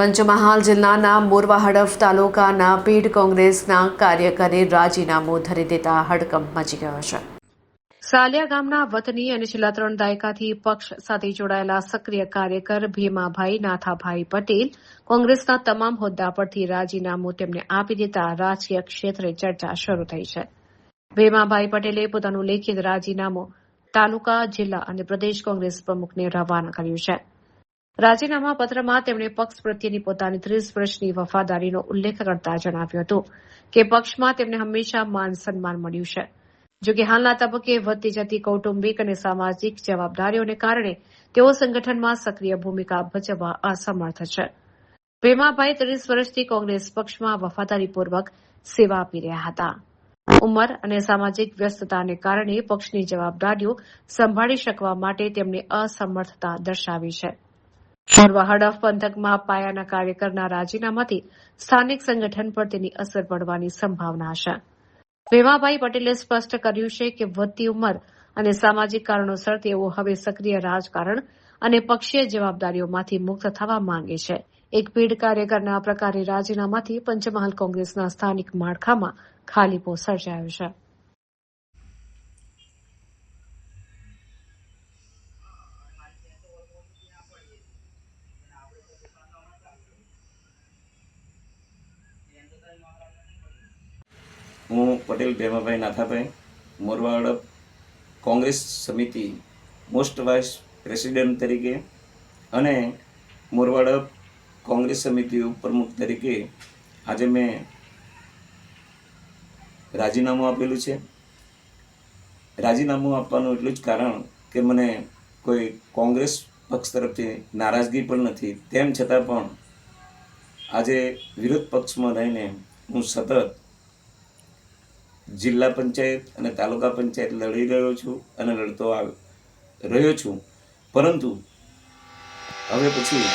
પંચમહાલ જિલ્લાના મોરવા હડફ તાલુકાના પીઢ કોંગ્રેસના કાર્યકરે રાજીનામું ધરી દેતા હડકંપ મચી ગયો છે. સાલિયા ગામના વતની અને છેલ્લા 3 દાયકાથી પક્ષ સાથે જોડાયેલા સક્રિય કાર્યકર ભીમાભાઈ નાથાભાઈ પટેલ કોંગ્રેસના તમામ હોદ્દા પરથી રાજીનામું તેમને આપી દેતા રાજકીય ક્ષેત્રે ચર્ચા શરૂ થઈ છે. ભીમાભાઈ પટેલે પોતાનું લેખિત રાજીનામું તાલુકા, જિલ્લા અને પ્રદેશ કોંગ્રેસ પ્રમુખને રવાના કર્યું છે. રાજીનામા પત્રમાં તેમણે પક્ષ પ્રત્યેની પોતાની 30 વર્ષની વફાદારીનો ઉલ્લેખ કરતા જણાવ્યું હતું કે પક્ષમાં તેમને હંમેશા માન સન્માન મળ્યું છે. જોકે હાલના તબક્કે વધતી જતી કૌટુંબિક અને સામાજિક જવાબદારીઓને કારણે તેઓ સંગઠનમાં સક્રિય ભૂમિકા ભજવવા અસમર્થ છે. ભીમાભાઈ 30 વર્ષથી કોંગ્રેસ પક્ષમાં વફાદારીપૂર્વક સેવા આપી રહ્યા હતા. ઉંમર અને સામાજિક વ્યસ્તતાને કારણે પક્ષની જવાબદારીઓ સંભાળી શકવા માટે તેમણે અસમર્થતા દર્શાવી છે. મોરવા હડફ પંથકમાં પાયાના કાર્યકરના રાજીનામાથી સ્થાનિક સંગઠન પર તેની અસર પડવાની સંભાવના છે. ભીમાભાઈ પટેલે સ્પષ્ટ કર્યું છે કે વધતી ઉંમર અને સામાજિક કારણોસર તેઓ હવે સક્રિય રાજકારણ અને પક્ષીય જવાબદારીઓમાંથી મુક્ત થવા માંગે છે. એક પીઢ કાર્યકરના આ પ્રકારે રાજીનામાથી પંચમહાલ કોંગ્રેસના સ્થાનિક માળખામાં ખાલીપો સર્જાયો છે. હું પટેલ ભીમાભાઈ નાથાભાઈ મોરવા હડફ કોંગ્રેસ સમિતિ મોસ્ટ વાઇસ પ્રેસિડેન્ટ તરીકે અને મોરવા હડફ કોંગ્રેસ સમિતિ ઉપપ્રમુખ તરીકે આજે મેં રાજીનામું આપેલું છે. રાજીનામું આપવાનું એટલું જ કારણ કે મને કોઈ કોંગ્રેસ પક્ષ તરફથી નારાજગી પણ નથી. તેમ છતાં પણ આજે વિરોધ પક્ષમાં રહીને હું સતત જિલ્લા પંચાયત અને તાલુકા પંચાયત લડી રહ્યો છું અને લડતો રહ્યો છું. પરંતુ હવે પછી